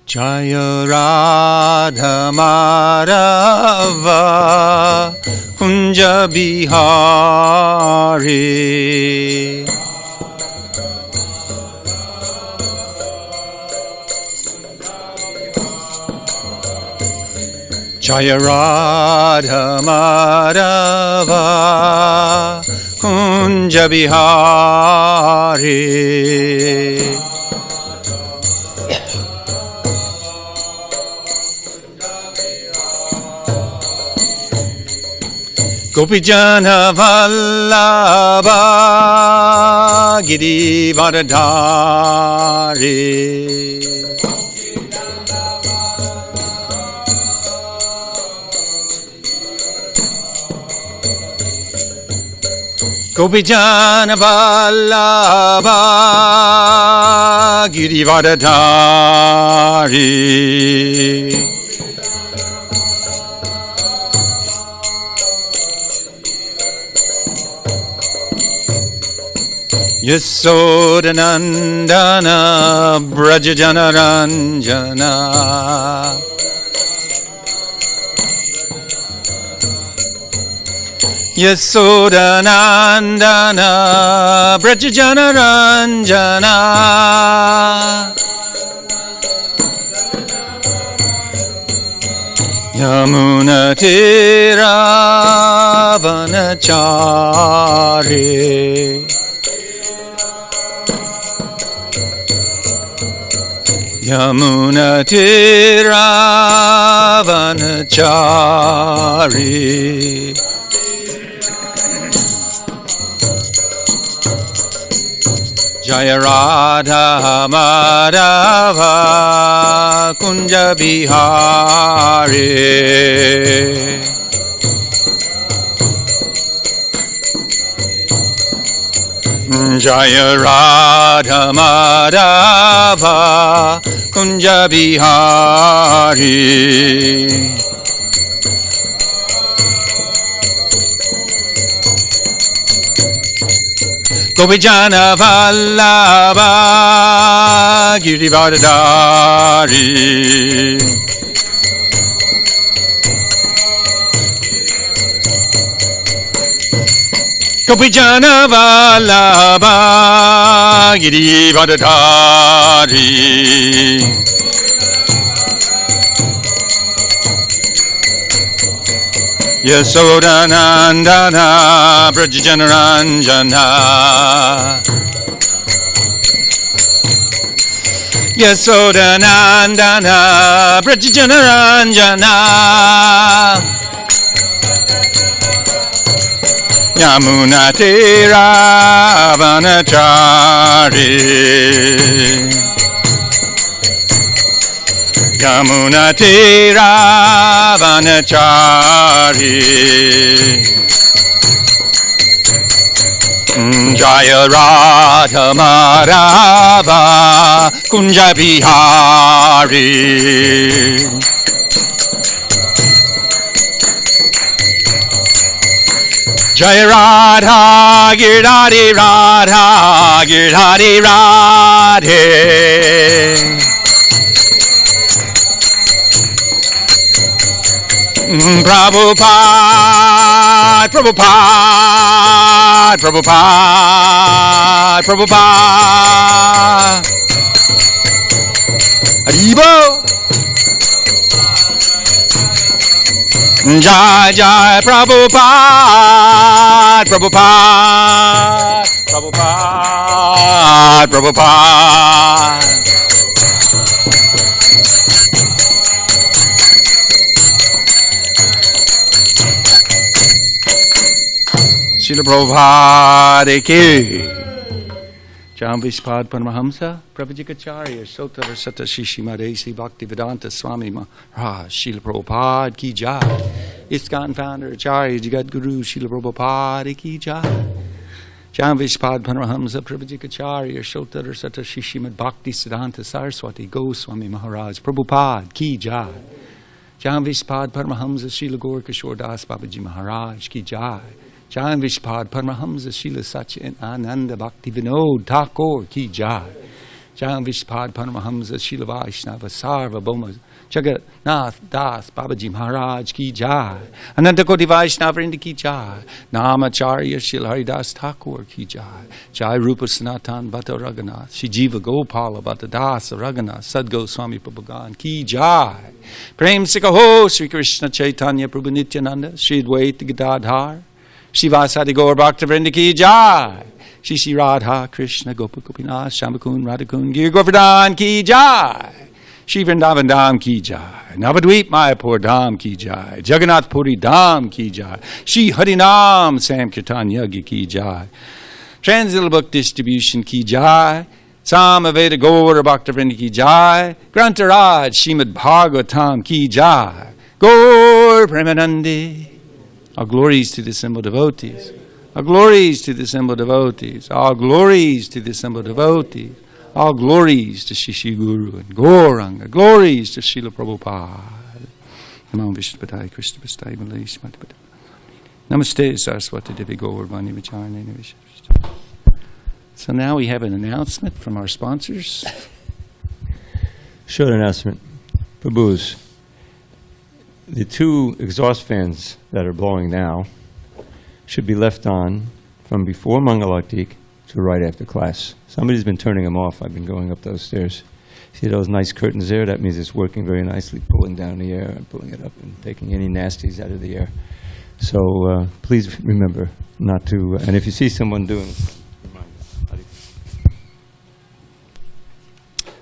Jaya Radha Madhava Kunja Bihari. Jaya Radha Madhava Kunja Bihari. Gopijana Vallabha Giri Varadhari. Gopijana Vallabha Giri Varadhari. Yasodanandana Brajajana Ranjana. Yasodanandana Brajajana Ranjana. Yamuna Tiravanachari. Yamuna Tiravanachari. Jaya Radha Madhava Kunja Bihari. Jaya Radha Madhava Kunja Bihari. Gopijana Vallabha Giri Varadhari. Gopijana Vallabha Giri Varadhari. Yasodanandana Brajajana Ranjana. Yasodanandana Brajajana Ranjana. Yamuna Tiravanachari. Yamuna Tiravanachari. Jaya Radha Madhava Kunja Bihari. Jaya Radha Girdhari Radha Girdhari Radhe. Prabhupada, Prabhupada, Prabhupada, Prabhupada. Haribo. Jai Jai Prabhupada, Prabhupada, Prabhupada, Prabhupada. Srila Prabhupada ki. Jambishpad Paramahamsa, Prabhujikacharya, Sotara Sata Srimad Bhakti Vedanta Swami Maharaj, Srila Prabhupada ki jai. ISKCON founder, Acharya Jagat Guru, Srila Prabhupada ki jai. Jambishpad Paramahamsa, Prabhujikacharya, Sotara Sata Srimad Bhakti Vedanta Saraswati Goswami Maharaj, Prabhupada ki jai. Jambishpad Paramahamsa, Srila Gaurkishore Das Babaji Maharaj ki jai. Jambishpad Paramahamsa, Srila Satchidananda Bhakti Vinod Thakur ki jai. Jai Vishpad Paramahamsa Shila Vaishnava Sarva Bhoma Jagannath Das Babaji Maharaj Ki Jai. Ananta Koti Vaishnava Vrinda Ki Jai. Namacharya Shila Haridas Thakur Ki Jai. Jai Rupa Sanatan Bhatta Raghunath. Shri Jiva Gopala Bhatta Dasa Raghunath Sad Goswami Prabhugan Ki Jai. Prem Sikaho Sri Krishna Chaitanya Prabhu Nityananda Shri Advaita Gadadhar Shivasadi Gaur Bhakta Vrinda Ki Jai. Shri Radha Krishna Gopa Gopinath Shambhakun Radhakun Gir Govardhan Ki Jai. Shri Vrindavan Dham Ki Jai. Navadweep Mayapur Dham Ki Jai. Jagannath Puri Dham Ki Jai. Shri Harinam Sankirtan Yagya Ki Jai. Transcendental Book Distribution Ki Jai. Samaveda Gaur Bhakta Vrinda Ki Jai. Grantaraj Srimad Bhagavatam Ki Jai. Gaur Premanandi. All glories to the assembled devotees. All glories to the assembled devotees. All glories to the assembled devotees. All glories to Shishi Guru and Gauranga. Glories to Srila Prabhupada. Namo Vishnupadaya Krishna Pastai Malayish Madhipata. Namaste Saraswati Devi Gaurvani Vicharane Vishnu. So now we have an announcement from our sponsors. Short announcement. Prabhus, the 2 exhaust fans that are blowing now should be left on from before Mangalartik to right after class. Somebody's been turning them off. I've been going up those stairs. See those nice curtains there? That means it's working very nicely, pulling down the air and pulling it up and taking any nasties out of the air. So please remember not to, and if you see someone doing it, remind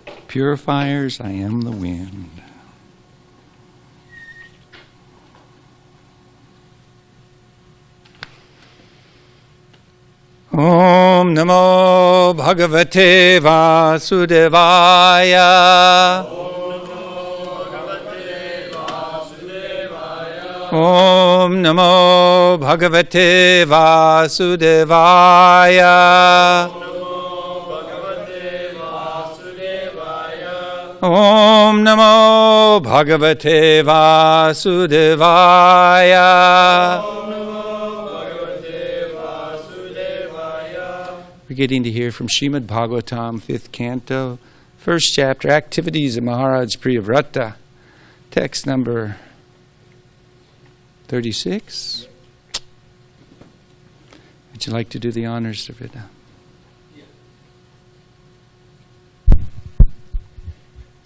them. Purifiers, I am the wind. Om Namo Bhagavate Vasudevaya. Om Namo Bhagavate Vasudevaya. Om Namo Bhagavate Vasudevaya. We're getting to hear from Srimad Bhagavatam, 5th Canto, 1st chapter, Activities of Maharaj Priyavrata, text number 36. Would you like to do the honors, Davida?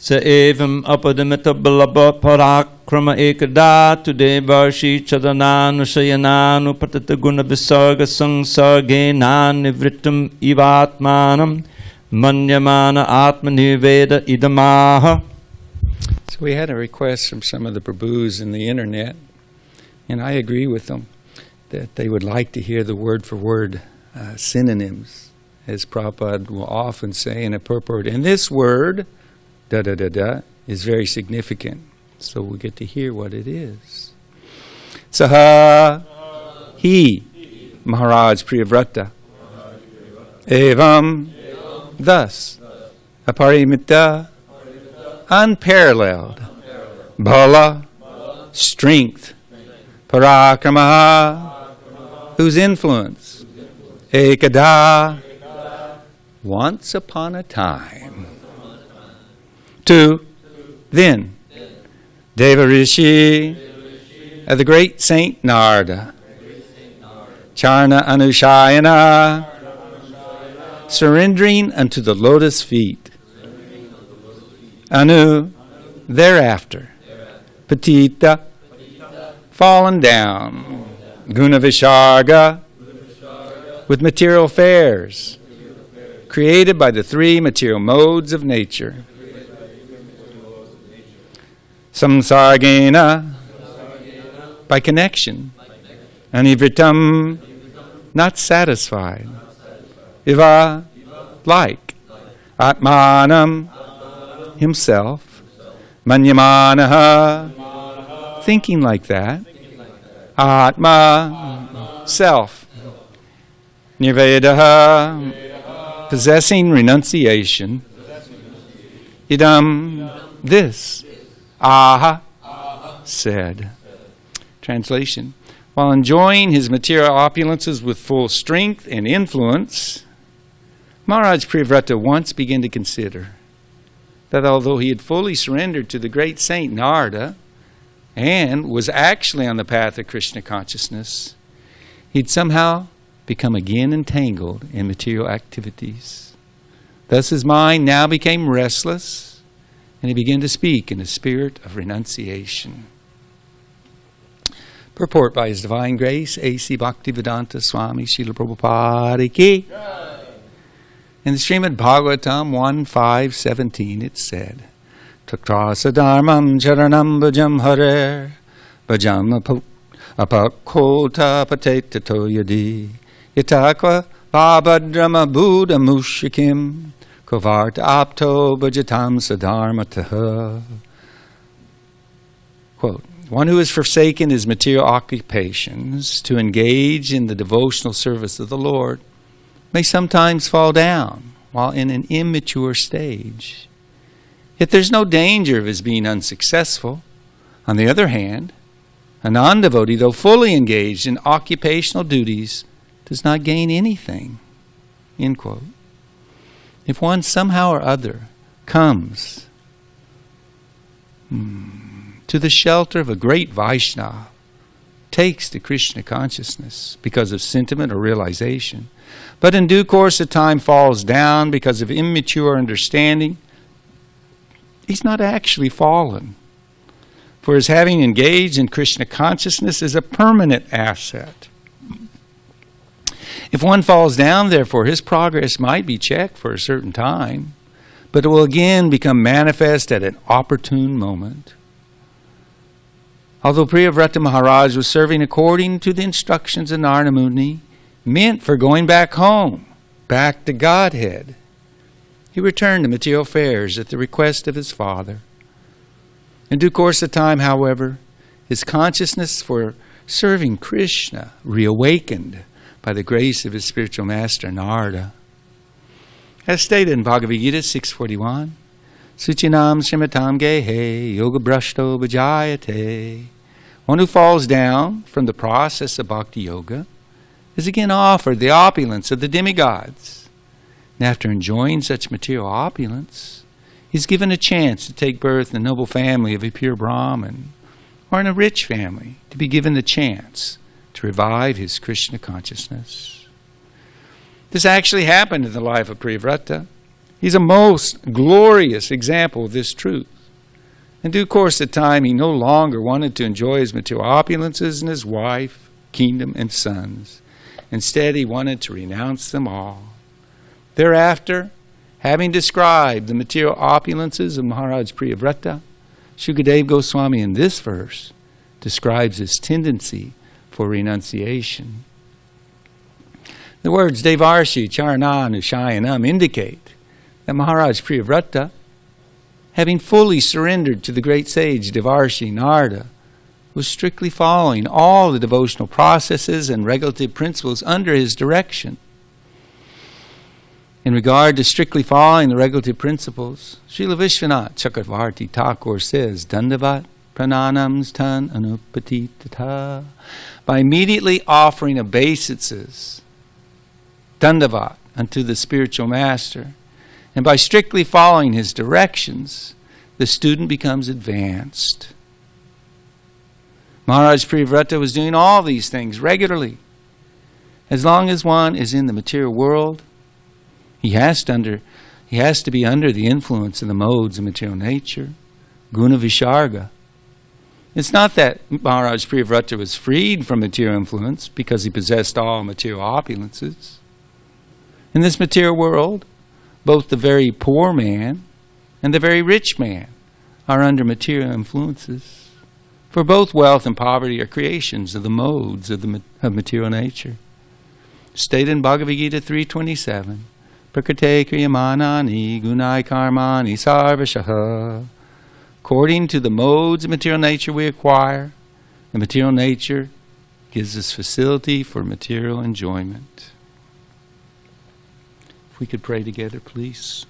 Sa evam apadamita balaba parakrama ekada today varshi chadananu shayananu patata guna visarga sangsargena nivritam ivatmanam manyamana atmaniveda idamaha. So we had a request from some of the Prabhus in the internet, and I agree with them that they would like to hear the word-for-word synonyms, as Prabhupada will often say in a purport. And this word, da-da-da-da, is very significant. So we'll get to hear what it is. Saha, he, Maharaj Priyavrata. Evam, thus, aparimita, unparalleled. Bala, strength. Parakrama, whose influence. Ekada, once upon a time. To, then, Devarishi, the great Saint Narada. Charna Anushayana, surrendering unto the lotus feet. Anu, thereafter. Patita, fallen down. Guna Visharga, with material affairs, created by the 3 material modes of nature. Samsargena, by connection. Anivritam, not satisfied. Iva, like. Atmanam, himself. Manyamanaha, thinking like that. Atma, self. Nirvedaha, possessing renunciation. Idam, this. Aha, said. Translation. While enjoying his material opulences with full strength and influence, Maharaj Priyavrata once began to consider that although he had fully surrendered to the great saint Narada and was actually on the path of Krishna consciousness, he'd somehow become again entangled in material activities. Thus his mind now became restless, and he began to speak in a spirit of renunciation. Purport by His Divine Grace, A.C. Bhaktivedanta Swami Srila Prabhupada Ki. In the Srimad Bhagavatam 1.5.17 it said, Tatrasa dharmam charanam bhajam harer bhajam apakota patetato yadi yatakva babhadrama buddha mushikim kovarta apto bhajatam sadharmataha. Quote, one who has forsaken his material occupations to engage in the devotional service of the Lord may sometimes fall down while in an immature stage. Yet there's no danger of his being unsuccessful. On the other hand, a non-devotee, though fully engaged in occupational duties, does not gain anything. End quote. If one somehow or other comes to the shelter of a great Vaishnava, takes to Krishna consciousness because of sentiment or realization, but in due course of time falls down because of immature understanding, he's not actually fallen. For his having engaged in Krishna consciousness is a permanent asset. If one falls down, therefore, his progress might be checked for a certain time, but it will again become manifest at an opportune moment. Although Priyavrata Maharaj was serving according to the instructions of Narada Muni, meant for going back home, back to Godhead, he returned to material affairs at the request of his father. In due course of time, however, his consciousness for serving Krishna reawakened by the grace of his spiritual master Narada. As stated in Bhagavad Gita 6.41, Suchinam Srimatam Gehe Yoga Brashto Bhajayate. One who falls down from the process of bhakti yoga is again offered the opulence of the demigods. And after enjoying such material opulence, he is given a chance to take birth in the noble family of a pure Brahmin, or in a rich family to be given the chance to revive his Krishna consciousness. This actually happened in the life of Priyavrata. He's a most glorious example of this truth. In due course of time, he no longer wanted to enjoy his material opulences and his wife, kingdom, and sons. Instead, he wanted to renounce them all. Thereafter, having described the material opulences of Maharaj Priyavrata, Shukadeva Goswami in this verse describes his tendency for renunciation. The words Devarshi Charananushayanam indicate that Maharaj Priyavrata, having fully surrendered to the great sage Devarshi Narada, was strictly following all the devotional processes and regulative principles under his direction. In regard to strictly following the regulative principles, Srila Vishwanath Chakravarti Thakur says, Dandavat prananams tan anupatitata. By immediately offering obeisances, Dandavat, unto the spiritual master, and by strictly following his directions, the student becomes advanced. Maharaj Priyavrata was doing all these things regularly. As long as one is in the material world, he has to be under the influence of the modes of material nature, guna visharga. It's not that Maharaj Priyavrata was freed from material influence because he possessed all material opulences. In this material world, both the very poor man and the very rich man are under material influences. For both wealth and poverty are creations of the modes of material nature. Stated in Bhagavad Gita 3.27, Prakrite kriyamanani gunai karmani sarvashaha. According to the modes of material nature we acquire, the material nature gives us facility for material enjoyment. If we could pray together, please.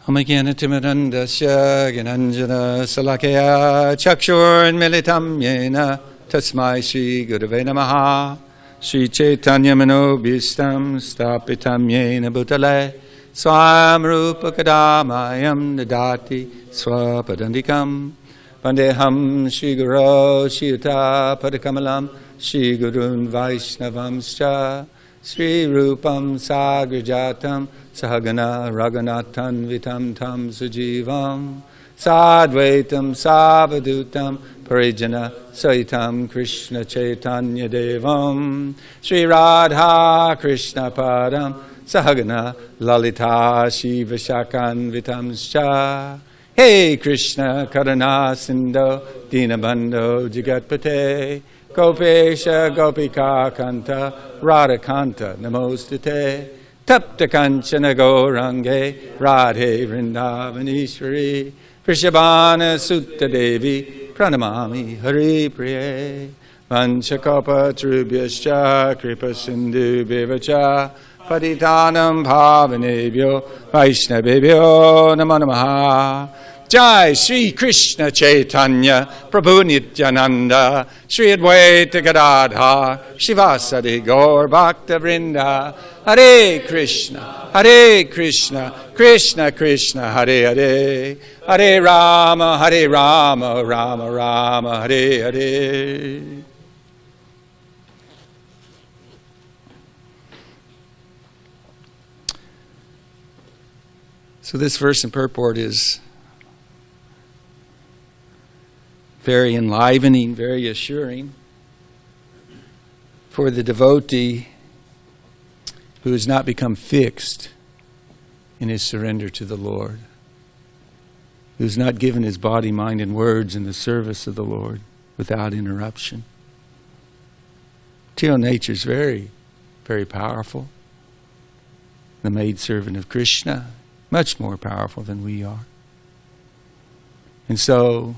Amagyanatimidandasya gyananjana salakaya chakshur militam yena tasmai Shri Gurave Namaha Shri Chaitanya Manobhistam Stapitam Yena Bhutale Swam Rupa Kadamayam Dadati Swapadandikam Vandeham Shri Guru Shiyata Padakamalam Shri Gurun Vaishnavamscha Sri Rupam Sagrajatam Sahagana Raghunathan Vitam Tam Sujivam Sadvaitam Savadutam Parijana Saitam Krishna Chaitanya Devam Sri Radha Krishna Padam Sahagana Lalita Shiva Shakan Vitamscha Hey Krishna Karana Sindho Dinabandho Jagatpate Gopesha Gopika Kanta Radha Kanta Namostate Tapta Kanchana Gaurange Radhe Vrindavanishwari Vrishabhana Sutta Devi Pranamami Hari Priye Vanchakapa Trubhyascha Kripa Sindhu Bevacha Patitanam Bhavanebhyo Vaishnavebhyo Namo Namaha Jai Sri Krishna Chaitanya Prabhu Nityananda Sri Advaita Gadadha Shivasadi Gaur Bhakta Vrinda Hare Krishna Krishna Krishna Hare Hare Hare Rama Rama Rama Hare Hare. So this verse and purport is very enlivening, very assuring for the devotee who has not become fixed in his surrender to the Lord, who has not given his body, mind, and words in the service of the Lord without interruption. Material nature is very, very powerful. The maidservant of Krishna, much more powerful than we are. And so,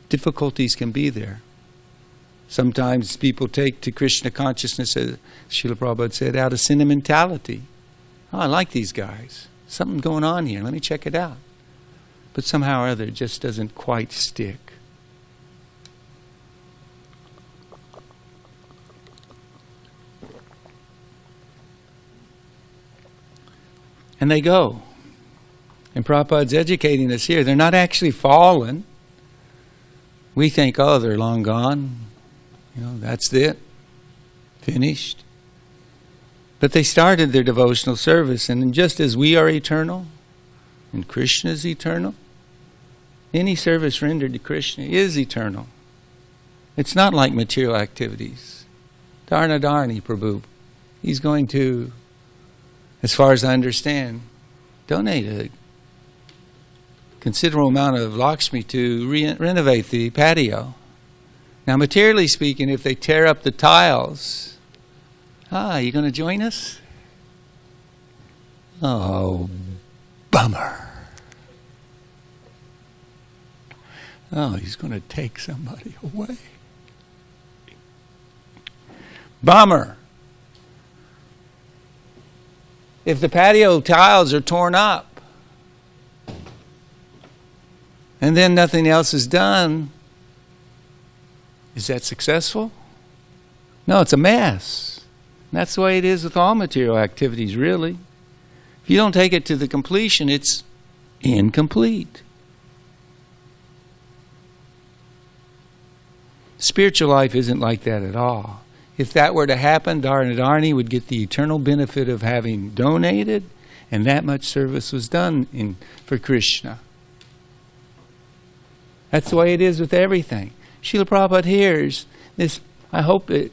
difficulties can be there. Sometimes people take to Krishna consciousness, as Srila Prabhupada said, out of sentimentality. Oh, I like these guys. Something going on here. Let me check it out. But somehow or other, it just doesn't quite stick. And they go. And Prabhupada's educating us here. They're not actually fallen. We think, oh, they're long gone. You know, that's it. Finished. But they started their devotional service. And just as we are eternal, and Krishna is eternal, any service rendered to Krishna is eternal. It's not like material activities. Dharnadarni Prabhu, he's going to, as far as I understand, donate a considerable amount of Lakshmi to renovate the patio. Now, materially speaking, if they tear up the tiles, you going to join us? Oh, bummer. Oh, he's going to take somebody away. Bummer. If the patio tiles are torn up and then nothing else is done, is that successful? No, it's a mess. And that's the way it is with all material activities, really. If you don't take it to the completion, it's incomplete. Spiritual life isn't like that at all. If that were to happen, Dharnadarni would get the eternal benefit of having donated, and that much service was done for Krishna. That's the way it is with everything. Srila Prabhupada hears this. I hope it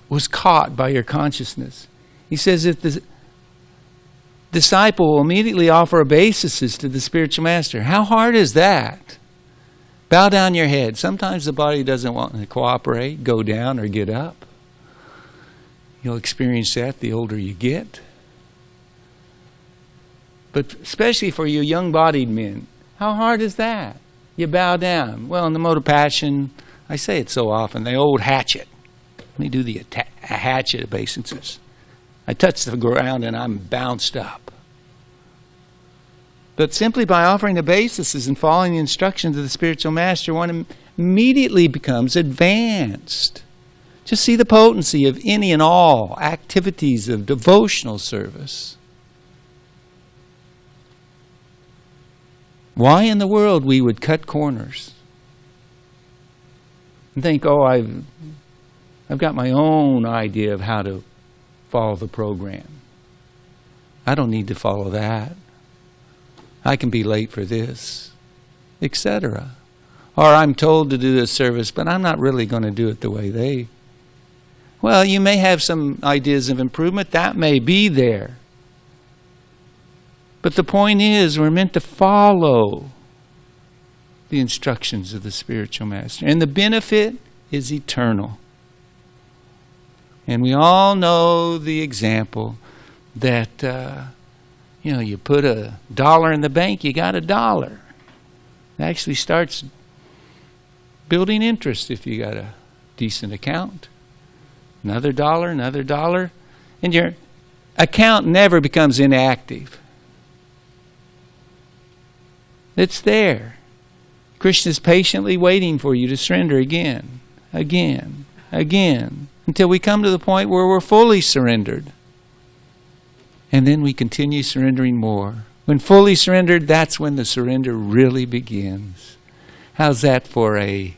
was caught by your consciousness. He says if the disciple will immediately offer obeisances to the spiritual master, how hard is that? Bow down your head. Sometimes the body doesn't want to cooperate, go down or get up. You'll experience that the older you get. But especially for you young-bodied men, how hard is that? You bow down. Well, in the mode of passion, I say it so often, the old hatchet. Let me do the hatchet obeisances. I touch the ground and I'm bounced up. But simply by offering obeisances and following the instructions of the spiritual master, one immediately becomes advanced. Just see the potency of any and all activities of devotional service. Why in the world we would cut corners and think, oh, I've got my own idea of how to follow the program. I don't need to follow that. I can be late for this, etc. Or I'm told to do this service, but I'm not really going to do it the way they. Well, you may have some ideas of improvement. That may be there. But the point is, we're meant to follow the instructions of the spiritual master. And the benefit is eternal. And we all know the example that, you put $1 in the bank, you got $1. It actually starts building interest if you got a decent account. Another $1. And your account never becomes inactive. It's there. Krishna's patiently waiting for you to surrender again, until we come to the point where we're fully surrendered. And then we continue surrendering more. When fully surrendered, that's when the surrender really begins. How's that for it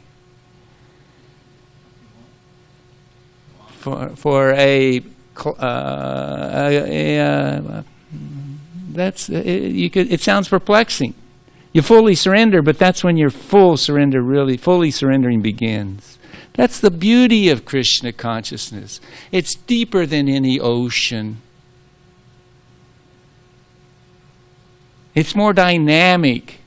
sounds perplexing. You fully surrender, but that's when your fully surrendering begins. That's the beauty of Krishna consciousness. It's deeper than any ocean. It's more dynamic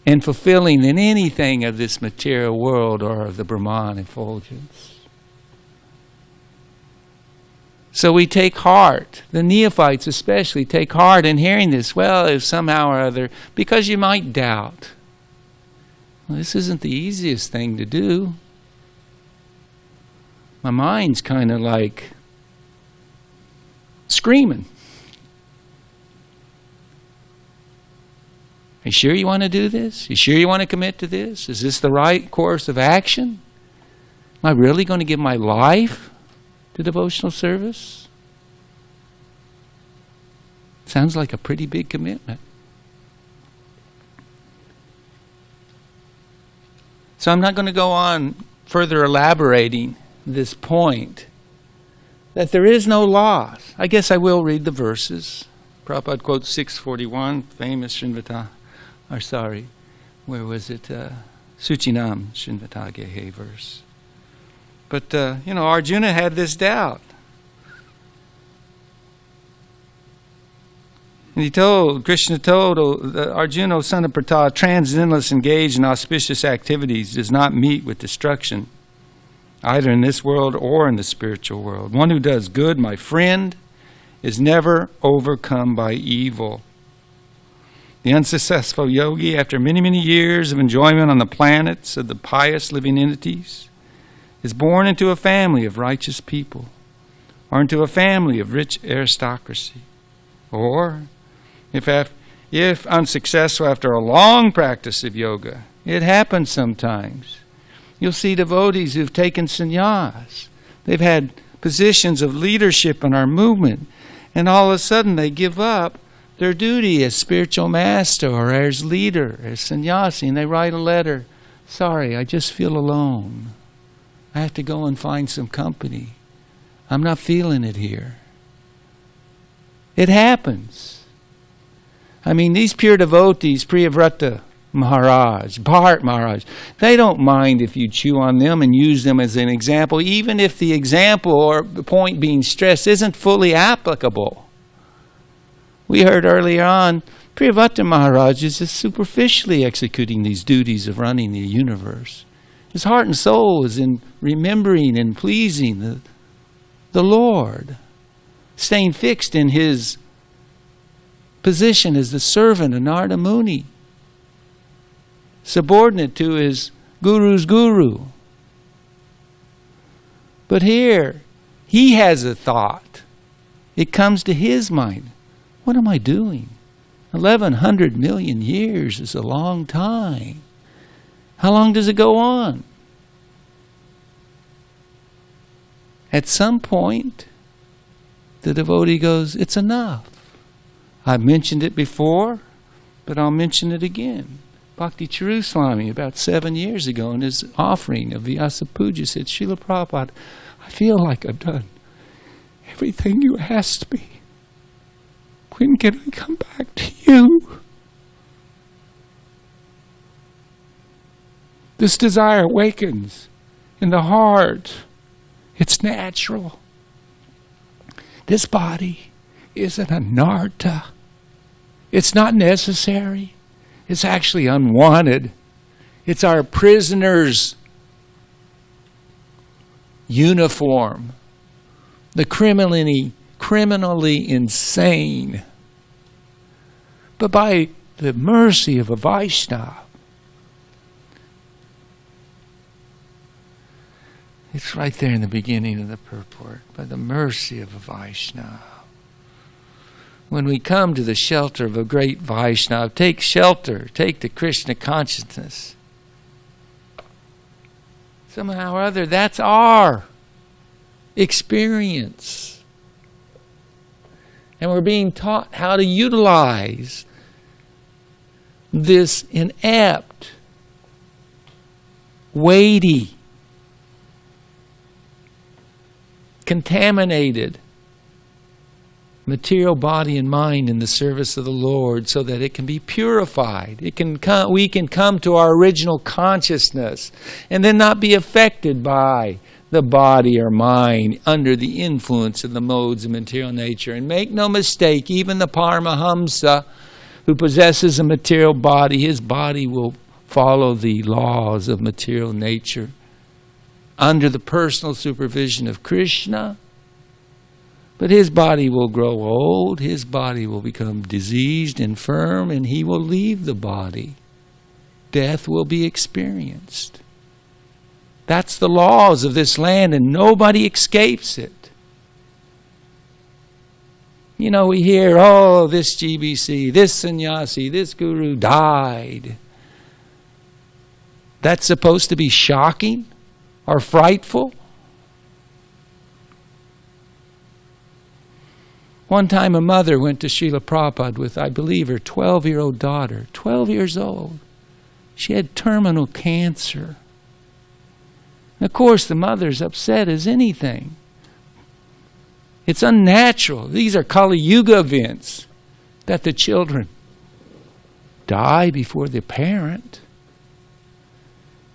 and fulfilling than anything of this material world or of the Brahman effulgence. So we take heart, the neophytes especially take heart in hearing this. Well, if somehow or other, because you might doubt. Well, this isn't the easiest thing to do. My mind's kind of like screaming. Are you sure you want to do this? Are you sure you want to commit to this? Is this the right course of action? Am I really going to give my life to devotional service? Sounds like a pretty big commitment. So I'm not going to go on further elaborating this point that there is no loss. I guess I will read the verses. Prabhupada quotes 641, famous Srinvata. Suchinam Srinvatagehe verse. But, Arjuna had this doubt. And Krishna told Arjuna, O son of Pratha, transcendentalists engaged in auspicious activities does not meet with destruction, either in this world or in the spiritual world. One who does good, my friend, is never overcome by evil. The unsuccessful yogi, after many, many years of enjoyment on the planets of the pious living entities, is born into a family of righteous people, or into a family of rich aristocracy. Or, if unsuccessful after a long practice of yoga, it happens sometimes. You'll see devotees who've taken sannyas. They've had positions of leadership in our movement, and all of a sudden they give up their duty as spiritual master or as leader, as sannyasi, and they write a letter. Sorry, I just feel alone. I have to go and find some company. I'm not feeling it here. It happens. I mean, these pure devotees, Priyavrata Maharaj, Bharat Maharaj, they don't mind if you chew on them and use them as an example, even if the example or the point being stressed isn't fully applicable. We heard earlier on, Priyavrata Maharaj is just superficially executing these duties of running the universe. His heart and soul is in remembering and pleasing the Lord, staying fixed in his position as the servant of Narada Muni, subordinate to his guru's guru. But here, he has a thought. It comes to his mind. What am I doing? 1,100 million years is a long time. How long does it go on? At some point, the devotee goes, it's enough. I've mentioned it before, but I'll mention it again. Bhakti Swami, about 7 years ago, in his offering of Vyasa Puja, said, Srila Prabhupada, I feel like I've done everything you asked me. When can I come back to you? This desire awakens in the heart. It's natural. This body is an anartha. It's not necessary. It's actually unwanted. It's our prisoner's uniform. The criminally insane. But by the mercy of a Vaishnava, it's right there in the beginning of the purport. By the mercy of a Vaishnava. When we come to the shelter of a great Vaishnava, take shelter, take the Krishna consciousness. Somehow or other, that's our experience. And we're being taught how to utilize this inept, weighty, contaminated material body and mind in the service of the Lord so that it can be purified. We can come to our original consciousness and then not be affected by the body or mind under the influence of the modes of material nature. And make no mistake, even the Paramahamsa who possesses a material body, his body will follow the laws of material nature under the personal supervision of Krishna. But his body will grow old, his body will become diseased, infirm, and he will leave the body. Death will be experienced. That's the laws of this land, and nobody escapes it. You know, we hear, oh, this GBC, this sannyasi, this guru died. That's supposed to be shocking or frightful? One time a mother went to Srila Prabhupada with, I believe, her 12-year-old daughter. 12 years old. She had terminal cancer. And of course, the mother's upset as anything. It's unnatural. These are Kali Yuga events that the children die before the parent.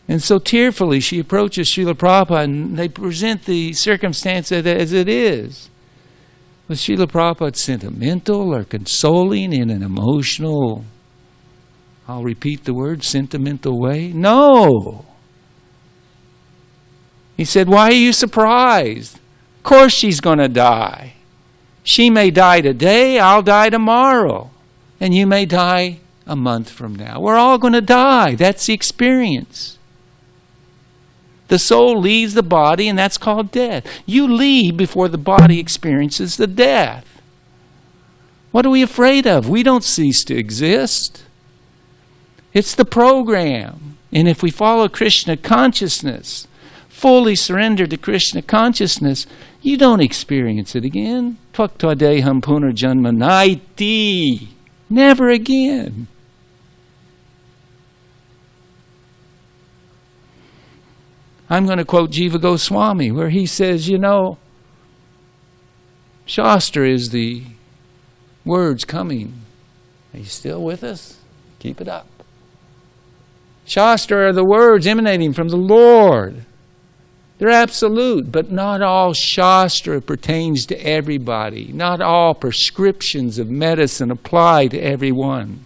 And so tearfully she approaches Srila Prabhupada and they present the circumstance as it is. Was Srila Prabhupada sentimental or consoling in an emotional, I'll repeat the word, sentimental way? No. He said, why are you surprised? Of course she's going to die. She may die today, I'll die tomorrow. And you may die a month from now. We're all going to die. That's the experience. The soul leaves the body, and that's called death. You leave before the body experiences the death. What are we afraid of? We don't cease to exist. It's the program. And if we follow Krishna consciousness, fully surrender to Krishna consciousness, you don't experience it again. Tvaktadeham punarjanma naiti. Never again. I'm going to quote Jiva Goswami, where he says, you know, Shastra is the words coming. Are you still with us? Keep it up. Shastra are the words emanating from the Lord. They're absolute, but not all Shastra pertains to everybody. Not all prescriptions of medicine apply to everyone.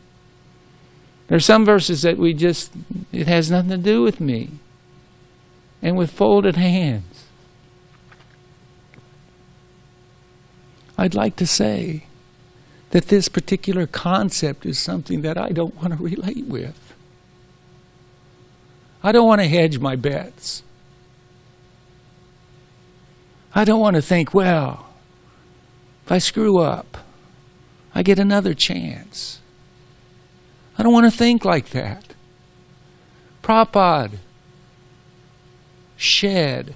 There are some verses that it has nothing to do with me. And with folded hands, I'd like to say that this particular concept is something that I don't want to relate with. I don't want to hedge my bets. I don't want to think, well, if I screw up, I get another chance. I don't want to think like that. Prabhupada shed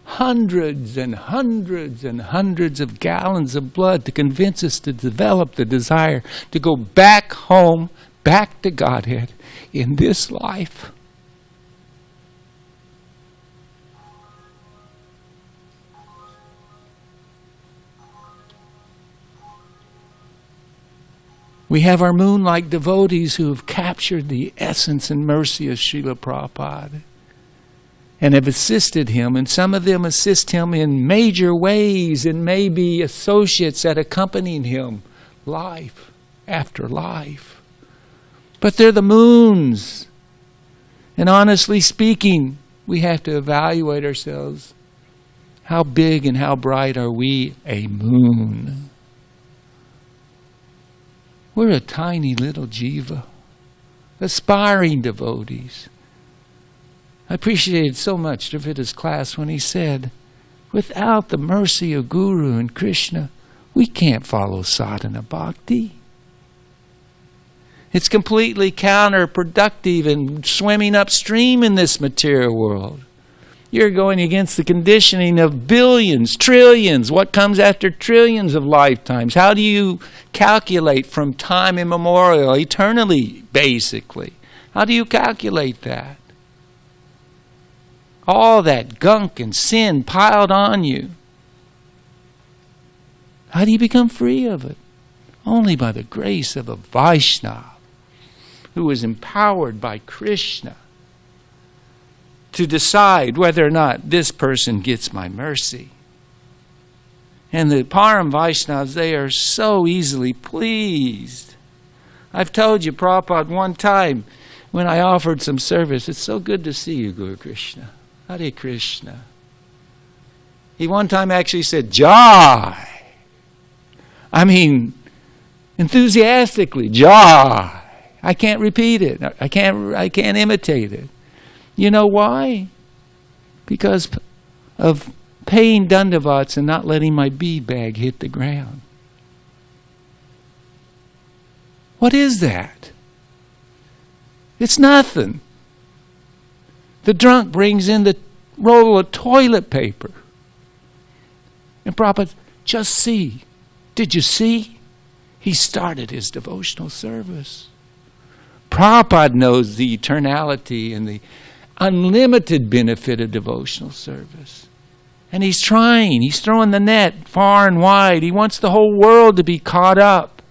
hundreds and hundreds and hundreds of gallons of blood to convince us to develop the desire to go back home, back to Godhead in this life. We have our moonlight devotees who have captured the essence and mercy of Srila Prabhupada and have assisted him, and some of them assist him in major ways and may be associates that accompany him life after life. But they're the moons. And honestly speaking, we have to evaluate ourselves. How big and how bright are we a moon? We're a tiny little jiva, aspiring devotees. I appreciated so much Dravida's class when he said, without the mercy of Guru and Krishna, we can't follow sadhana bhakti. It's completely counterproductive and swimming upstream in this material world. You're going against the conditioning of billions, trillions. What comes after trillions of lifetimes? How do you calculate from time immemorial, eternally, basically? How do you calculate that? All that gunk and sin piled on you. How do you become free of it? Only by the grace of a Vaishnava who is empowered by Krishna to decide whether or not this person gets my mercy. And the Param Vaishnavas, they are so easily pleased. I've told you, Prabhupada, one time when I offered some service, it's so good to see you, Guru Krishna. Hare Krishna. He one time actually said, Jai. I mean, enthusiastically, Jai. I can't repeat it. I can't imitate it. You know why? Because of paying dandavats and not letting my bead bag hit the ground. What is that? It's nothing. The drunk brings in the roll of toilet paper. And Prabhupada, just see. Did you see? He started his devotional service. Prabhupada knows the eternality and the unlimited benefit of devotional service. And he's trying. He's throwing the net far and wide. He wants the whole world to be caught up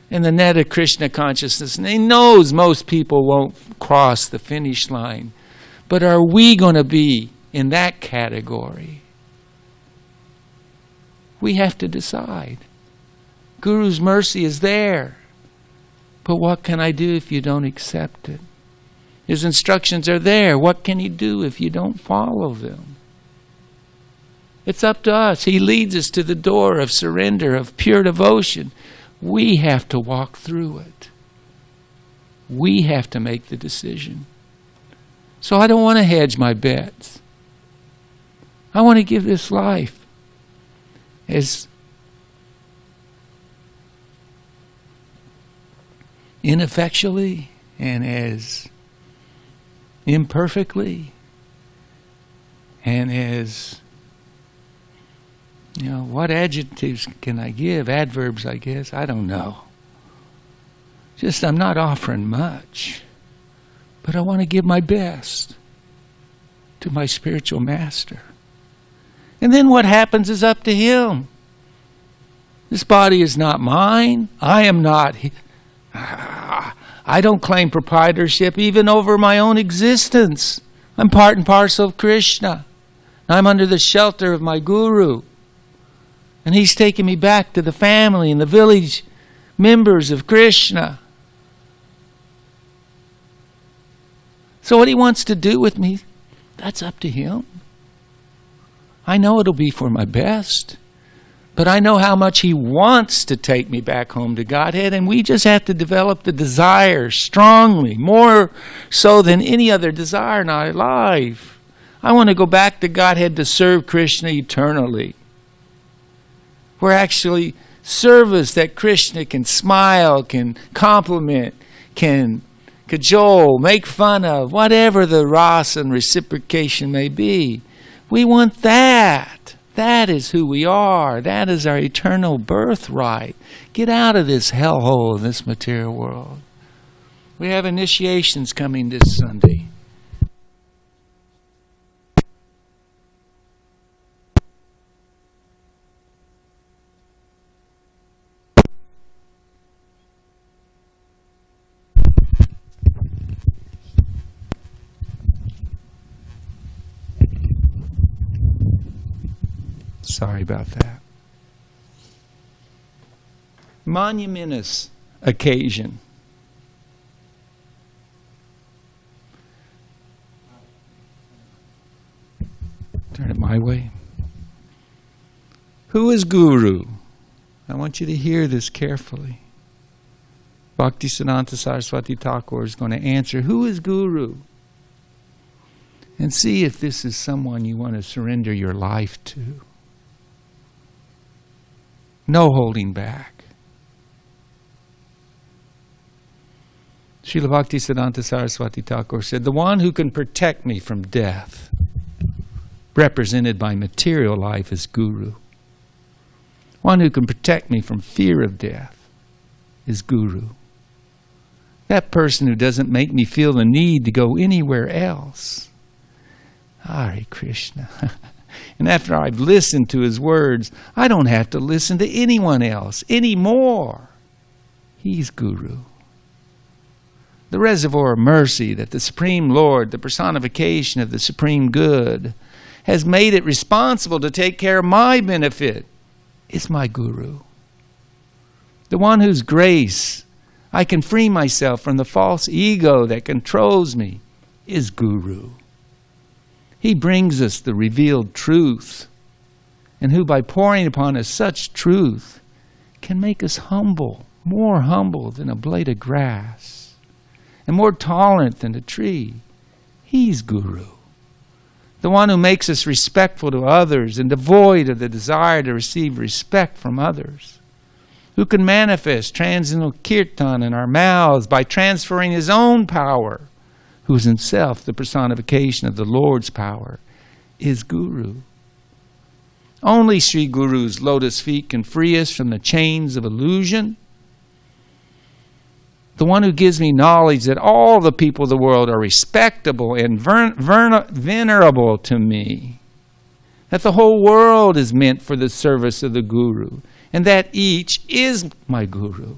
in the net of Krishna consciousness. And he knows most people won't cross the finish line. But are we going to be in that category? We have to decide. Guru's mercy is there. But what can I do if you don't accept it? His instructions are there. What can you do if you don't follow them? It's up to us. He leads us to the door of surrender, of pure devotion. We have to walk through it. We have to make the decision. So I don't want to hedge my bets. I want to give this life as ineffectually and as imperfectly and as, what adjectives can I give? Adverbs, I guess. I don't know. Just I'm not offering much. But I want to give my best to my spiritual master. And then what happens is up to him. This body is not mine. I am not. I don't claim proprietorship even over my own existence. I'm part and parcel of Krishna. I'm under the shelter of my Guru. And he's taking me back to the family and the village members of Krishna. So what he wants to do with me, that's up to him. I know it'll be for my best. But I know how much he wants to take me back home to Godhead, and we just have to develop the desire strongly, more so than any other desire in our life. I want to go back to Godhead to serve Krishna eternally. We're actually service that Krishna can smile, can compliment, can cajole, make fun of, whatever the rasa and reciprocation may be. We want that. That is who we are. That is our eternal birthright. Get out of this hellhole in this material world. We have initiations coming this Sunday. Sorry about that. Monumentous occasion. Turn it my way. Who is Guru? I want you to hear this carefully. Bhakti Siddhanta Saraswati Thakur is going to answer, who is Guru? And see if this is someone you want to surrender your life to. No holding back. Srila Bhakti Siddhanta Saraswati Thakur said, the one who can protect me from death, represented by material life, is Guru. One who can protect me from fear of death is Guru. That person who doesn't make me feel the need to go anywhere else. Hare Krishna. And after I've listened to his words, I don't have to listen to anyone else anymore. He's Guru. The reservoir of mercy that the Supreme Lord, the personification of the Supreme Good, has made it responsible to take care of my benefit is my Guru. The one whose grace I can free myself from the false ego that controls me is Guru. He brings us the revealed truth, and who by pouring upon us such truth can make us humble, more humble than a blade of grass, and more tolerant than a tree. He's Guru. The one who makes us respectful to others and devoid of the desire to receive respect from others. Who can manifest transcendental kirtan in our mouths by transferring his own power, who is himself the personification of the Lord's power, is Guru. Only Sri Guru's lotus feet can free us from the chains of illusion. The one who gives me knowledge that all the people of the world are respectable and venerable to me. That the whole world is meant for the service of the Guru. And that each is my Guru.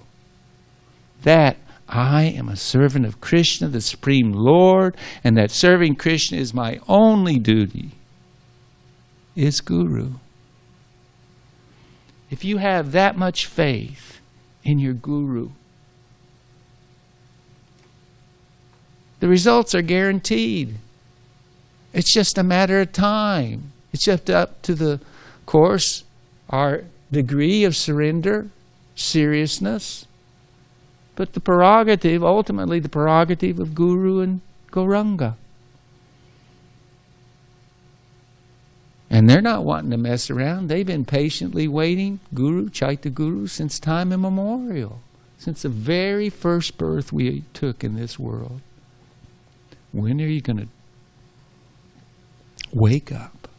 That I am a servant of Krishna, the Supreme Lord, and that serving Krishna is my only duty, is Guru. If you have that much faith in your Guru, the results are guaranteed. It's just a matter of time. It's just up to the course, our degree of surrender, seriousness, but the prerogative, ultimately the prerogative of Guru and Gauranga. And they're not wanting to mess around. They've been patiently waiting, Guru, Chaitya Guru, since time immemorial, since the very first birth we took in this world. When are you going to wake up?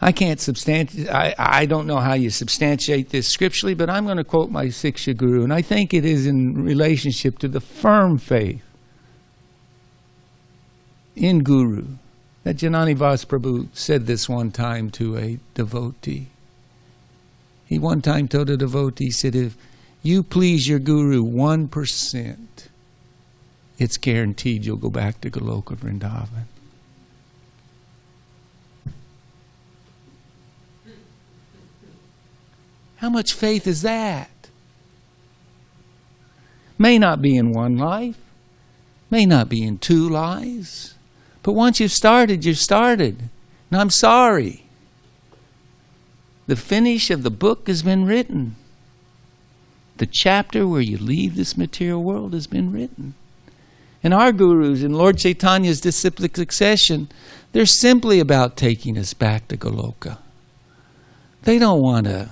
I can't substantiate, I don't know how you substantiate this scripturally, but I'm going to quote my Siksha Guru, and I think it is in relationship to the firm faith in Guru. That Janani Vas Prabhu said this one time to a devotee. He one time told a devotee, he said, if you please your Guru 1%, it's guaranteed you'll go back to Goloka Vrindavan. How much faith is that? May not be in one life, may not be in 2 lives, but once you've started, you've started. And I'm sorry. The finish of the book has been written. The chapter where you leave this material world has been written. And our gurus in Lord Chaitanya's disciplic succession, they're simply about taking us back to Goloka. They don't want to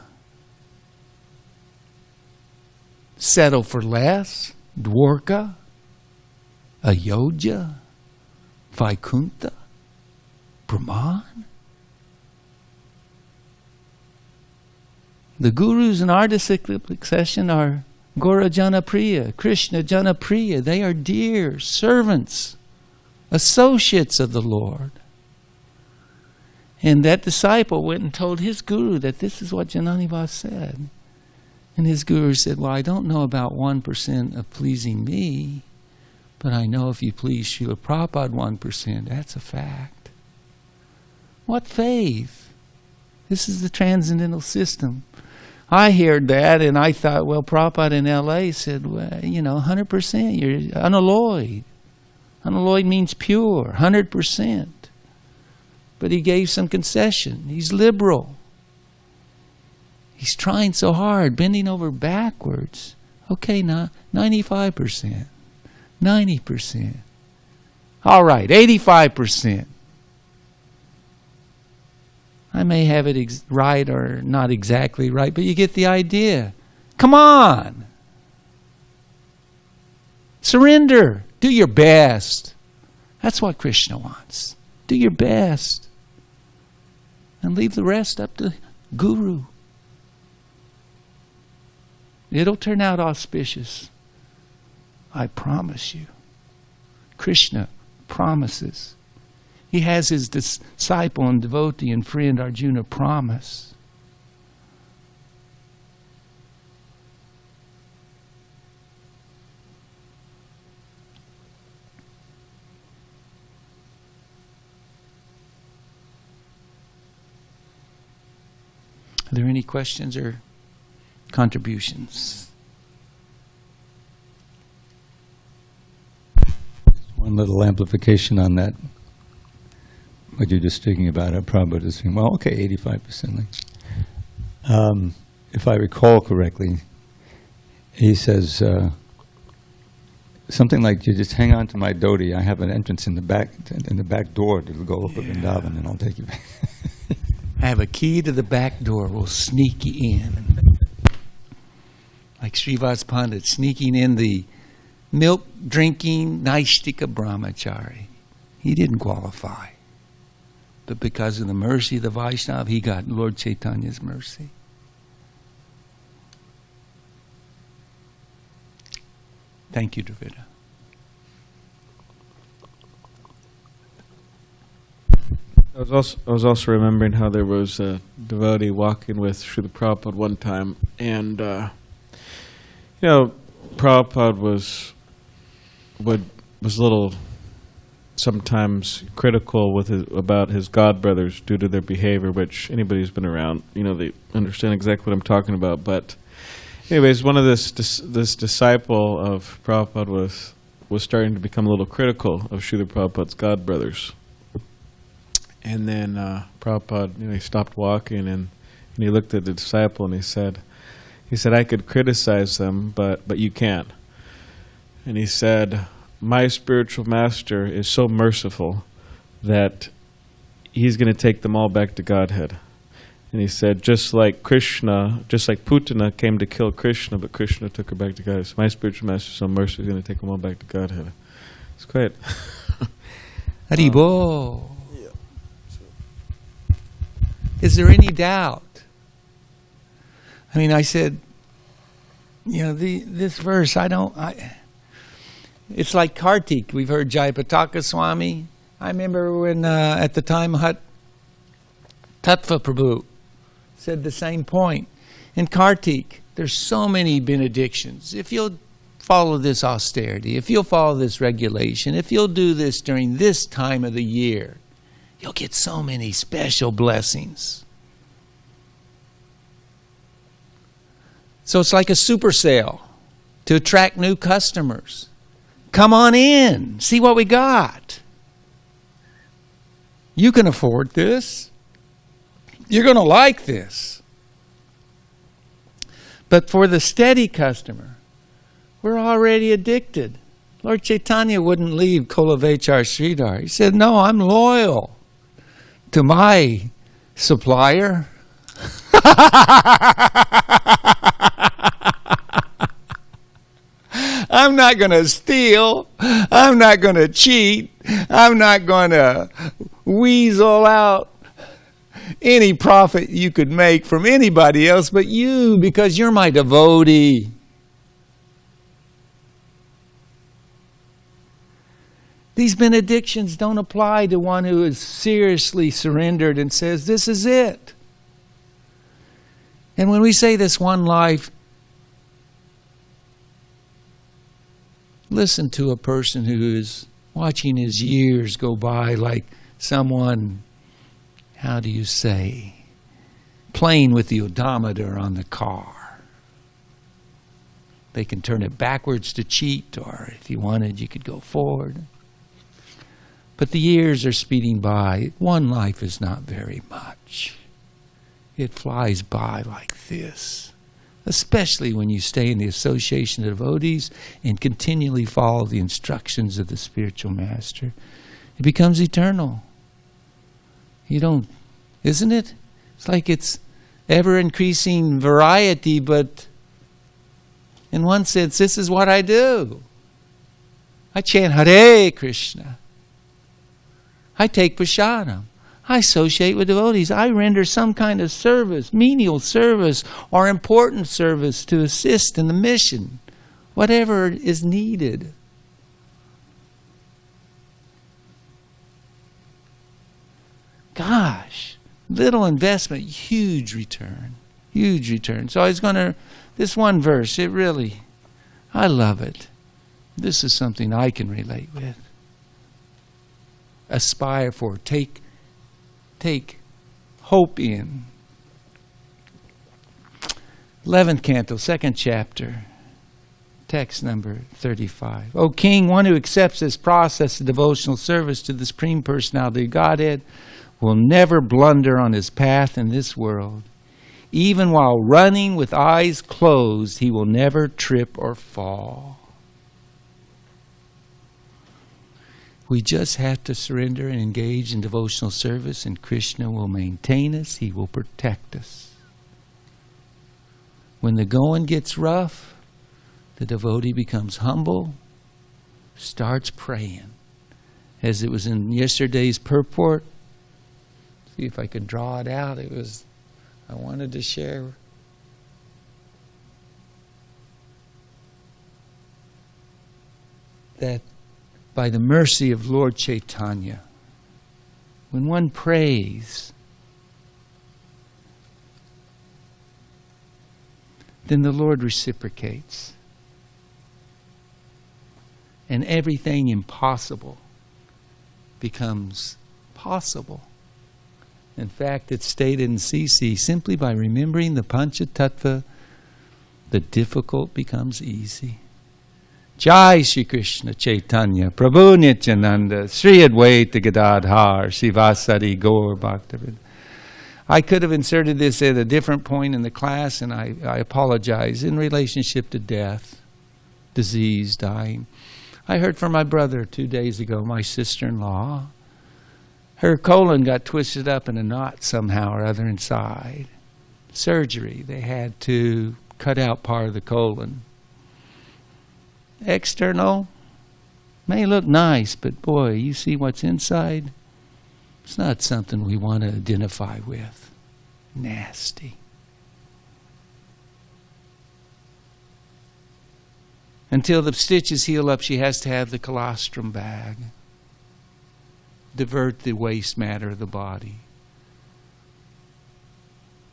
settle for less. Dwarka, Ayodhya, Vaikuntha, Brahman. The gurus in our disciplic succession are Gaura Janapriya, Krishna Janapriya. They are dear servants, associates of the Lord. And that disciple went and told his guru that this is what Jananivas said. And his guru said, well, I don't know about 1% of pleasing me, but I know if you please Srila Prabhupada 1%, that's a fact. What faith? This is the transcendental system. I heard that and I thought, well, Prabhupada in L.A. said, well, 100%, you're unalloyed. Unalloyed means pure, 100%. But he gave some concession. He's liberal. He's trying so hard, bending over backwards. Okay, now 95%, 90%. All right, 85%. I may have it right or not exactly right, but you get the idea. Come on. Surrender. Do your best. That's what Krishna wants. Do your best. And leave the rest up to Guru. It'll turn out auspicious. I promise you. Krishna promises. He has his disciple and devotee and friend Arjuna promise. Are there any questions or contributions? One little amplification on that. What you're just speaking about, Prabhupada is saying, well, okay, 85%. If I recall correctly, he says something like, you just hang on to my dhoti. I have an entrance in the back door to go up Vrindavan, and I'll take you back. I have a key to the back door. We'll sneak you in. Like Srivas Pandit, sneaking in the milk-drinking Naishtika Brahmachari. He didn't qualify. But because of the mercy of the Vaishnava, he got Lord Chaitanya's mercy. Thank you, Dravida. I was also remembering how there was a devotee walking with Srila Prabhupada one time, and Prabhupada was a little sometimes critical about his godbrothers due to their behavior, which anybody who's been around, they understand exactly what I'm talking about. But anyways, one of this disciple of Prabhupada was starting to become a little critical of Srila Prabhupada's godbrothers. And then Prabhupada, he stopped walking and he looked at the disciple and he said, I could criticize them, but you can't. And he said, my spiritual master is so merciful that he's going to take them all back to Godhead. And he said, just like Putana came to kill Krishna, but Krishna took her back to Godhead. So my spiritual master is so merciful, he's going to take them all back to Godhead. It's great. Haribo. Is there any doubt? I mean, I said, this verse, it's like Kartik. We've heard Jayapataka Swami. I remember when, at the time, Tattva Prabhu said the same point. In Kartik, there's so many benedictions. If you'll follow this austerity, if you'll follow this regulation, if you'll do this during this time of the year, you'll get so many special blessings. So it's like a super sale to attract new customers. Come on in, see what we got. You can afford this. You're going to like this. But for the steady customer, we're already addicted. Lord Chaitanya wouldn't leave Kolavechar Sridhar. He said, no, I'm loyal to my supplier. I'm not going to steal. I'm not going to cheat. I'm not going to weasel out any profit you could make from anybody else but you, because you're my devotee. These benedictions don't apply to one who is seriously surrendered and says, this is it. And when we say this one life, listen to a person who is watching his years go by like someone, how do you say, playing with the odometer on the car. They can turn it backwards to cheat, or if you wanted, you could go forward. But the years are speeding by. One life is not very much. It flies by like this, especially when you stay in the association of devotees and continually follow the instructions of the spiritual master. It becomes eternal. You don't, isn't it? It's like it's ever-increasing variety, but in one sense, this is what I do. I chant Hare Krishna. I take prasadam. I associate with devotees. I render some kind of service, menial service, or important service to assist in the mission, whatever is needed. Gosh, little investment, huge return. Huge return. So I was going to, this one verse, it really, I love it. This is something I can relate with. Aspire for, take hope in. 11th canto, 2nd chapter, text number 35. O King, one who accepts this process of devotional service to the Supreme Personality of Godhead will never blunder on his path in this world. Even while running with eyes closed, he will never trip or fall. We just have to surrender and engage in devotional service, and Krishna will maintain us. He will protect us. When the going gets rough, the devotee becomes humble, starts praying. As it was in yesterday's purport, see if I could draw it out. I wanted to share that by the mercy of Lord Chaitanya, when one prays, then the Lord reciprocates. And everything impossible becomes possible. In fact, it's stated in CC, simply by remembering the Panchatattva, the difficult becomes easy. Jai Shri Krishna Chaitanya, Prabhu Nityananda, Sri Advaita Gadadhar, Sivasari Gaur Bhaktavinda. I could have inserted this at a different point in the class, and I apologize, in relationship to death, disease, dying. I heard from my brother 2 days ago, my sister-in-law. Her colon got twisted up in a knot somehow or other inside. Surgery. They had to cut out part of the colon. External may look nice, but boy, you see what's inside? It's not something we want to identify with. Nasty. Until the stitches heal up, she has to have the colostrum bag. Divert the waste matter of the body.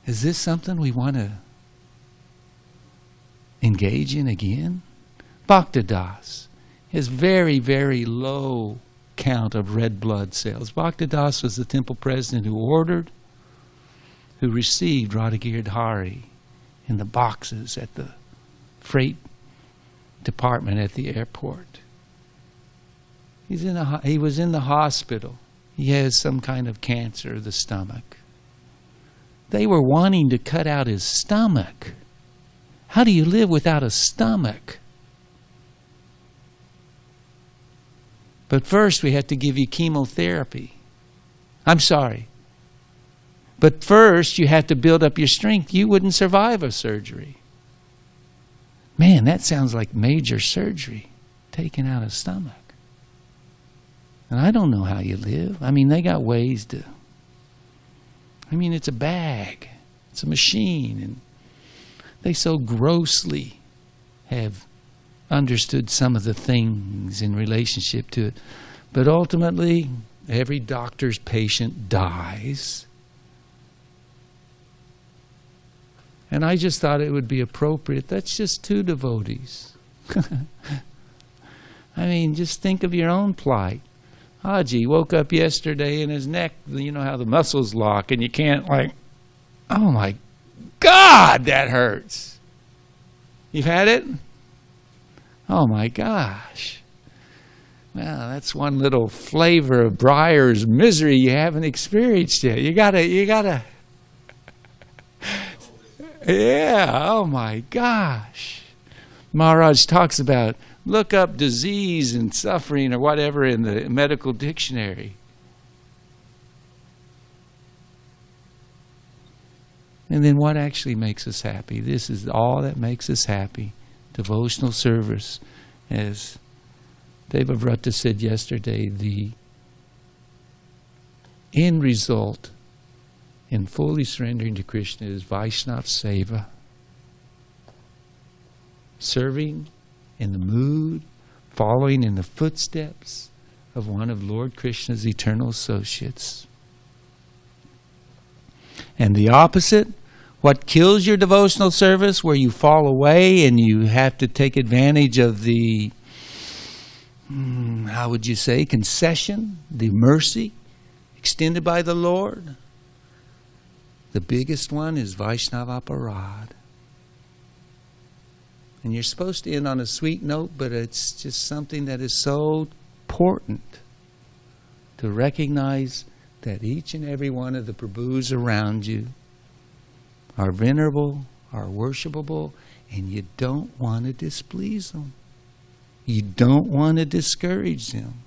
Is this something we want to engage in again? Bhaktidas has very, very low count of red blood cells. Bhaktidas was the temple president who ordered, who received Radhagiridhari in the boxes at the freight department at the airport. He was in the hospital. He has some kind of cancer of the stomach. They were wanting to cut out his stomach. How do you live without a stomach? But first we have to give you chemotherapy. I'm sorry. But first you have to build up your strength. You wouldn't survive a surgery. Man, that sounds like major surgery, taking out a stomach. And I don't know how you live. I mean, they got ways to... I mean, it's a bag. It's a machine. And they so grossly have understood some of the things in relationship to it. But ultimately, every doctor's patient dies. And I just thought it would be appropriate. That's just 2 devotees. I mean, just think of your own plight. Haji woke up yesterday and his neck, you know how the muscles lock and you can't oh my God, that hurts. You've had it? Oh my gosh. Well, that's one little flavor of Breyer's misery you haven't experienced yet. You gotta, yeah, oh my gosh. Maharaj talks about, look up disease and suffering or whatever in the medical dictionary. And then what actually makes us happy? This is all that makes us happy. Devotional service. As Devavrata said yesterday, the end result in fully surrendering to Krishna is Vaishnava Seva. Serving in the mood, following in the footsteps of one of Lord Krishna's eternal associates. And the opposite, what kills your devotional service, where you fall away and you have to take advantage of the, how would you say, concession, the mercy extended by the Lord. The biggest one is Vaishnava Aparad. And you're supposed to end on a sweet note, but it's just something that is so important to recognize that each and every one of the Prabhus around you are venerable, are worshipable, and you don't want to displease them. You don't want to discourage them.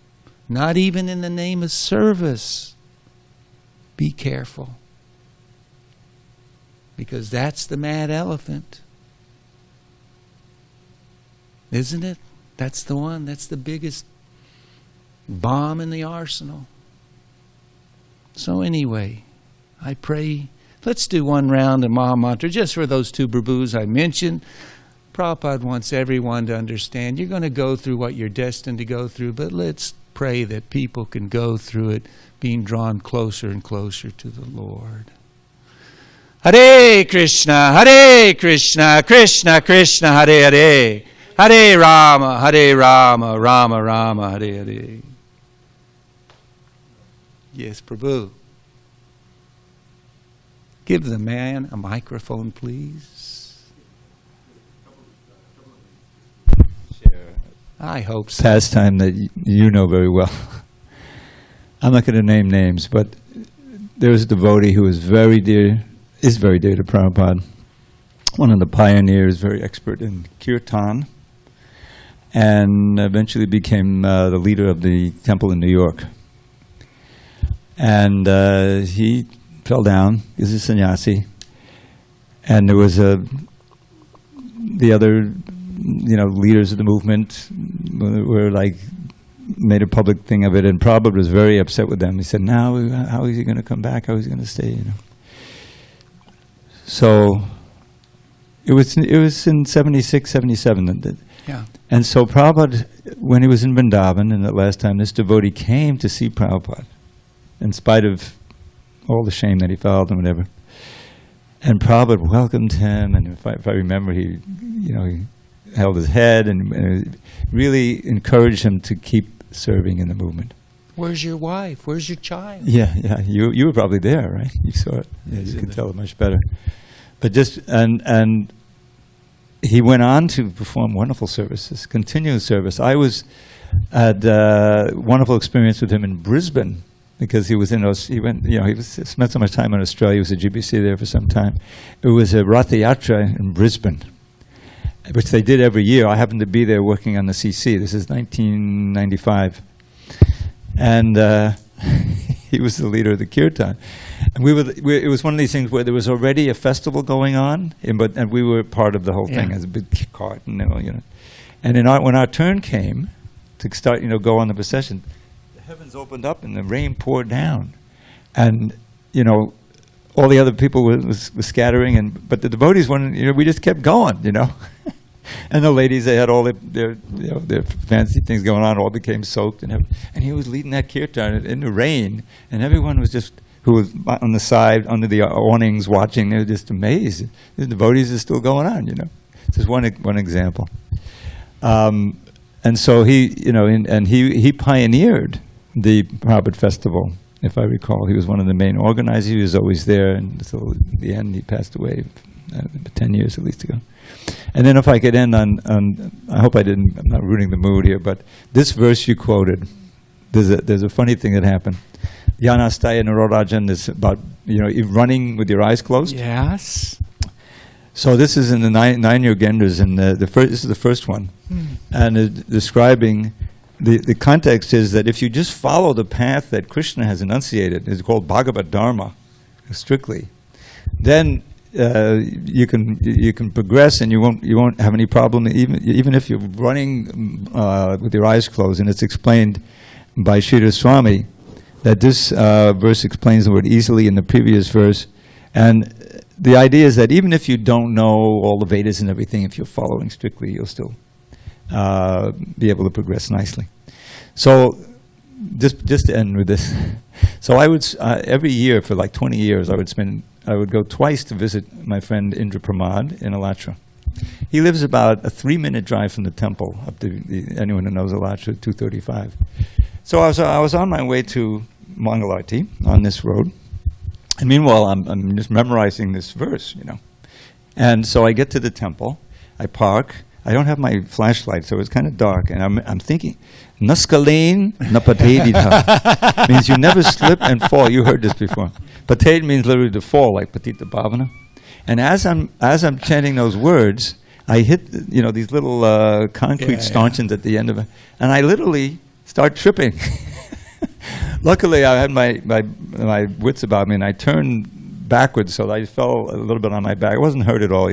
Not even in the name of service. Be careful. Because that's the mad elephant. Isn't it? That's the one. That's the biggest bomb in the arsenal. So anyway, I pray, let's do one round of Maha Mantra just for those 2 Prabhus I mentioned. Prabhupada wants everyone to understand you're going to go through what you're destined to go through, but let's pray that people can go through it being drawn closer and closer to the Lord. Hare Krishna, Krishna Krishna, Hare Hare. Hare Rama, Rama Rama, Hare Hare. Yes, Prabhu. Give the man a microphone, please. Share I hope so. pastime that you know very well. I'm not going to name names, but there was a devotee who is very dear to Prabhupada. One of the pioneers, very expert in kirtan, and eventually became the leader of the temple in New York. And he fell down. He's a sannyasi. And there was the other, leaders of the movement were made a public thing of it, and Prabhupada was very upset with them. He said, now, how is he going to come back? How is he going to stay, So it was in 76, 77. Yeah. And so Prabhupada, when he was in Vrindavan, and the last time, this devotee came to see Prabhupada, in spite of all the shame that he felt and whatever. And Prabhupada welcomed him, and if I remember, he held his head and really encouraged him to keep serving in the movement. Where's your wife? Where's your child? Yeah. You were probably there, right? You saw it. Yeah, you could tell it much better. But and he went on to perform wonderful services, continuous service. I had a wonderful experience with him in Brisbane, because he spent so much time in Australia. He was at GBC there for some time. It was a Ratha Yatra in Brisbane, which they did every year. I happened to be there working on the CC. This is 1995. And he was the leader of the kirtan. And it was one of these things where there was already a festival going on, and we were part of the whole thing as a big cart, and And when our turn came to start, go on the procession, the heavens opened up and the rain poured down, and all the other people were scattering, but the devotees wanted, we just kept going, And the ladies, they had all their fancy things going on, all became soaked, and he was leading that kirtan in the rain, and everyone was just, who was on the side, under the awnings watching, they were just amazed. The devotees are still going on, This is one example. And so he pioneered the Prabhupada festival, if I recall. He was one of the main organizers. He was always there, and until the end he passed away 10 years at least ago. And then if I could end on I hope I'm not ruining the mood here, but this verse you quoted, there's a funny thing that happened. Yanastaya Narorajan is about, running with your eyes closed. Yes. So this is in the nine Yogendras, and this is the first one. And describing, the context is that if you just follow the path that Krishna has enunciated, it's called Bhagavad Dharma, strictly, then you can progress, and you won't have any problem even if you're running with your eyes closed. And it's explained by Sridhar Swami that this verse explains the word easily in the previous verse, and the idea is that even if you don't know all the Vedas and everything, if you're following strictly, you'll still be able to progress nicely. So just to end with this, so I would every year for like 20 years I would go twice to visit my friend Indra Pramad in Alatra. He lives about a 3-minute drive from the temple, up to anyone who knows Alatra, 235. So I was on my way to Mangalarti on this road, and meanwhile I'm just memorizing this verse, And so I get to the temple, I park. I don't have my flashlight, so it's kind of dark, and I'm thinking, Naskalein napatedita means you never slip and fall. You heard this before. Pated means literally to fall, like patita bhavana. And as I'm chanting those words, I hit these little concrete stanchions at the end of it, and I literally start tripping. Luckily, I had my wits about me, and I turned backwards, so I fell a little bit on my back. I wasn't hurt at all,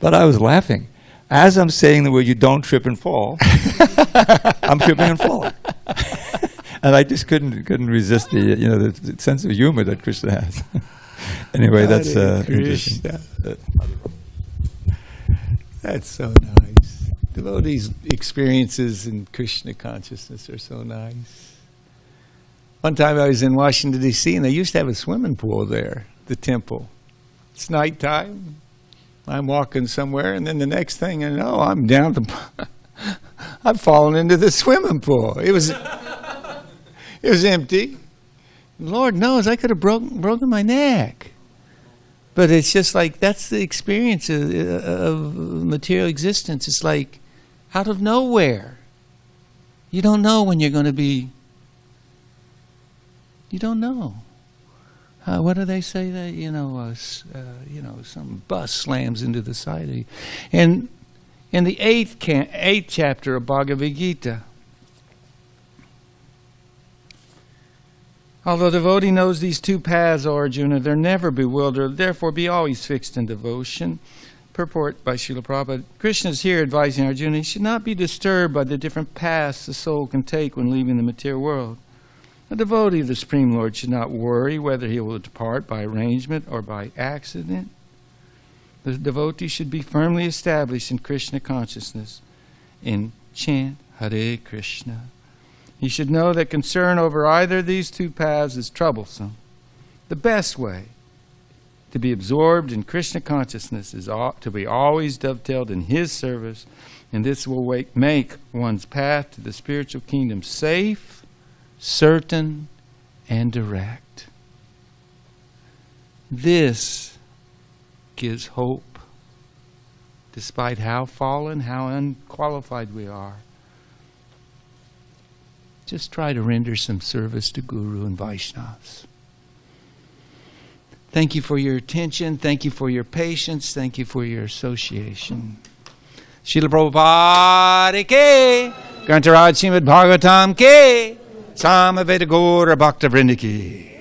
but I was laughing. As I'm saying the word, you don't trip and fall, I'm tripping and falling. And I just couldn't resist the sense of humor that Krishna has. Anyway, that's interesting. That's so nice. Devotees' experiences in Krishna consciousness are so nice. One time I was in Washington, D.C., and they used to have a swimming pool there, the temple. It's nighttime. I'm walking somewhere, and then the next thing I know, I'm down I've fallen into the swimming pool. It was empty. Lord knows I could have broken my neck. But it's just like, that's the experience of material existence. It's like out of nowhere. You don't know when you're going to be. You don't know. What do they say that some bus slams into the side of you? And in the eighth chapter of Bhagavad Gita, although the devotee knows these two paths, O Arjuna, they're never bewildered, therefore be always fixed in devotion. Purport by Srila Prabhupada. Krishna is here advising Arjuna, he should not be disturbed by the different paths the soul can take when leaving the material world. A devotee of the Supreme Lord should not worry whether he will depart by arrangement or by accident. The devotee should be firmly established in Krishna consciousness and chant Hare Krishna. He should know that concern over either of these two paths is troublesome. The best way to be absorbed in Krishna consciousness is to be always dovetailed in His service, and this will make one's path to the spiritual kingdom safe, certain, and direct. This gives hope, despite how fallen, how unqualified we are. Just try to render some service to Guru and Vaishnavas. Thank you for your attention. Thank you for your patience. Thank you for your association. Srila Prabhupada ke, Grantaraj Srimad Bhagavatam ke, Samaveta Gora Bhakta Vrindaki.